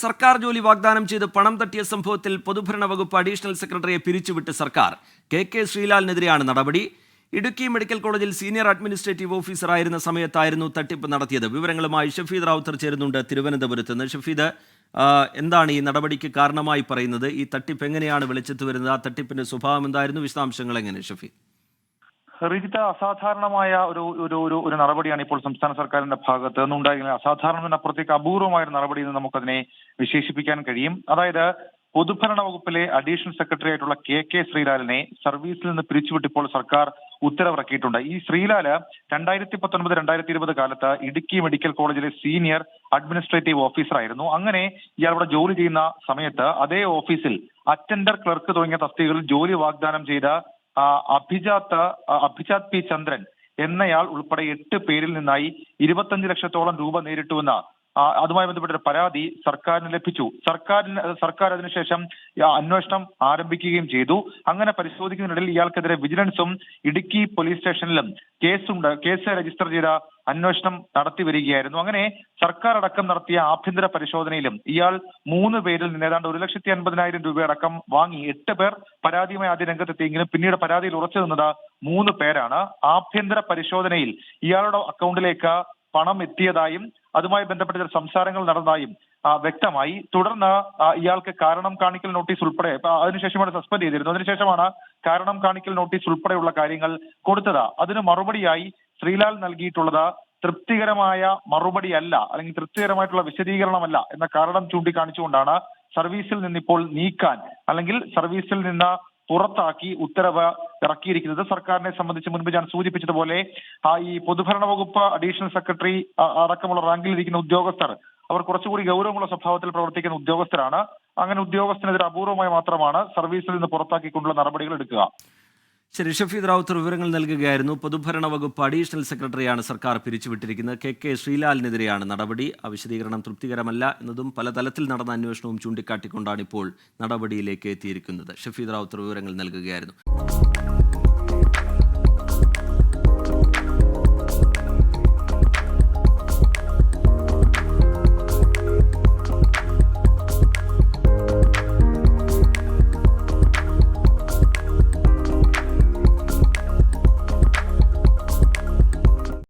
സർക്കാർ ജോലി വാഗ്ദാനം ചെയ്ത് പണം തട്ടിയ സംഭവത്തിൽ പൊതുഭരണ വകുപ്പ് അഡീഷണൽ സെക്രട്ടറിയെ പിരിച്ചുവിട്ട് സർക്കാർ. കെ ശ്രീലാലിനെതിരെയാണ് നടപടി. ഇടുക്കി മെഡിക്കൽ കോളേജിൽ സീനിയർ അഡ്മിനിസ്ട്രേറ്റീവ് ഓഫീസറായിരുന്ന സമയത്തായിരുന്നു തട്ടിപ്പ് നടത്തിയത്. വിവരങ്ങളുമായി ഷഫീദ് റാവുത്തർ ചേരുന്നുണ്ട് തിരുവനന്തപുരത്ത് നിന്ന്. ഷഫീദ്, എന്താണ് ഈ നടപടിക്ക് കാരണമായി പറയുന്നത്? ഈ തട്ടിപ്പ് എങ്ങനെയാണ് വെളിച്ചത്ത് വരുന്നത്? ആ തട്ടിപ്പിന്റെ സ്വഭാവം എന്തായിരുന്നു? വിശദാംശങ്ങൾ എങ്ങനെ ഷഫീദ്? റിജിത്ത്, അസാധാരണമായ ഒരു നടപടിയാണ് ഇപ്പോൾ സംസ്ഥാന സർക്കാരിന്റെ ഭാഗത്ത് നിന്നുണ്ടായിരുന്നത്. അസാധാരണത്തിനപ്പുറത്തേക്ക് അപൂർവമായ ഒരു നടപടി എന്ന് നമുക്കതിനെ വിശേഷിപ്പിക്കാൻ കഴിയും. അതായത് പൊതുഭരണ വകുപ്പിലെ അഡീഷണൽ സെക്രട്ടറി ആയിട്ടുള്ള കെ ശ്രീലാലിനെ സർവീസിൽ നിന്ന് പിരിച്ചുവിട്ടിപ്പോൾ സർക്കാർ ഉത്തരവിറക്കിയിട്ടുണ്ട്. ഈ ശ്രീലാല് 2019-2020 കാലത്ത് ഇടുക്കി മെഡിക്കൽ കോളേജിലെ സീനിയർ അഡ്മിനിസ്ട്രേറ്റീവ് ഓഫീസറായിരുന്നു. അങ്ങനെ ഇയാൾ ഇവിടെ ജോലി ചെയ്യുന്ന സമയത്ത് അതേ ഓഫീസിൽ അറ്റൻഡർ, ക്ലർക്ക് തുടങ്ങിയ തസ്തികകളിൽ ജോലി വാഗ്ദാനം ചെയ്ത അഭിജാത് പി ചന്ദ്രൻ എന്നയാൾ ഉൾപ്പെടെ 8 പേരിൽ നിന്നായി 25 ലക്ഷത്തോളം രൂപ നേരിട്ടുവെന്ന അതുമായി ബന്ധപ്പെട്ട ഒരു പരാതി സർക്കാരിന് ലഭിച്ചു. സർക്കാർ അതിനുശേഷം അന്വേഷണം ആരംഭിക്കുകയും ചെയ്തു. അങ്ങനെ പരിശോധിക്കുന്നതിനിടയിൽ ഇയാൾക്കെതിരെ വിജിലൻസും ഇടുക്കി പോലീസ് സ്റ്റേഷനിലും കേസ് രജിസ്റ്റർ ചെയ്ത അന്വേഷണം നടത്തി വരികയായിരുന്നു. അങ്ങനെ സർക്കാർ അടക്കം നടത്തിയ ആഭ്യന്തര പരിശോധനയിലും ഇയാൾ 3 പേരിൽ നിന്ന് ഏതാണ്ട് 1,50,000 രൂപയടക്കം വാങ്ങി. 8 പേർ പരാതിയുമായി ആദ്യം രംഗത്തെത്തിയെങ്കിലും പിന്നീട് പരാതിയിൽ ഉറച്ചു നിന്നത് 3 പേരാണ്. ആഭ്യന്തര പരിശോധനയിൽ ഇയാളുടെ അക്കൗണ്ടിലേക്ക് പണം എത്തിയതായും അതുമായി ബന്ധപ്പെട്ട ചില സംസാരങ്ങൾ നടന്നതായും വ്യക്തമായി. തുടർന്ന് ഇയാൾക്ക് കാരണം കാണിക്കൽ നോട്ടീസ് ഉൾപ്പെടെ അതിനുശേഷമാണ് സസ്പെൻഡ് ചെയ്തിരുന്നത്. അതിനുശേഷമാണ് കാരണം കാണിക്കൽ നോട്ടീസ് ഉൾപ്പെടെയുള്ള കാര്യങ്ങൾ കൊടുത്തത്. അതിന് മറുപടിയായി ശ്രീലാൽ നൽകിയിട്ടുള്ളത് തൃപ്തികരമായ മറുപടിയല്ല, അല്ലെങ്കിൽ തൃപ്തികരമായിട്ടുള്ള വിശദീകരണമല്ല എന്ന കാരണം ചൂണ്ടിക്കാണിച്ചുകൊണ്ടാണ് സർവീസിൽ നിന്നിപ്പോൾ നീക്കാൻ, അല്ലെങ്കിൽ സർവീസിൽ നിന്ന് പുറത്താക്കി ഉത്തരവ് ഇറക്കിയിരിക്കുന്നത്. സർക്കാരിനെ സംബന്ധിച്ച് മുൻപ് ഞാൻ സൂചിപ്പിച്ചതുപോലെ ഈ പൊതുഭരണ വകുപ്പ് അഡീഷണൽ സെക്രട്ടറി അടക്കമുള്ള റാങ്കിലിരിക്കുന്ന ഉദ്യോഗസ്ഥർ അവർ കുറച്ചുകൂടി ഗൗരവമുള്ള സ്വഭാവത്തിൽ പ്രവർത്തിക്കുന്ന ഉദ്യോഗസ്ഥരാണ്. അങ്ങനെ ഉദ്യോഗസ്ഥനെതിരെ അപൂർവമായി മാത്രമാണ് സർവീസിൽ നിന്ന് പുറത്താക്കിക്കൊണ്ടുള്ള നടപടികൾ എടുക്കുക. ശരി, ഷഫീദ് റാവുത്തർ വിവരങ്ങൾ നൽകുകയായിരുന്നു. പൊതുഭരണ വകുപ്പ് അഡീഷണൽ സെക്രട്ടറിയാണ് സർക്കാർ പിരിച്ചുവിട്ടിരിക്കുന്നത്. കെ ശ്രീലാലിനെതിരെയാണ് നടപടി. വിശദീകരണം തൃപ്തികരമല്ല എന്നതും പല തലത്തിൽ നടന്ന അന്വേഷണവും ചൂണ്ടിക്കാട്ടിക്കൊണ്ടാണ് ഇപ്പോൾ നടപടിയിലേക്ക് എത്തിയിരിക്കുന്നത്. ഷഫീദ് റാവുത്തർ വിവരങ്ങൾ നൽകുകയായിരുന്നു.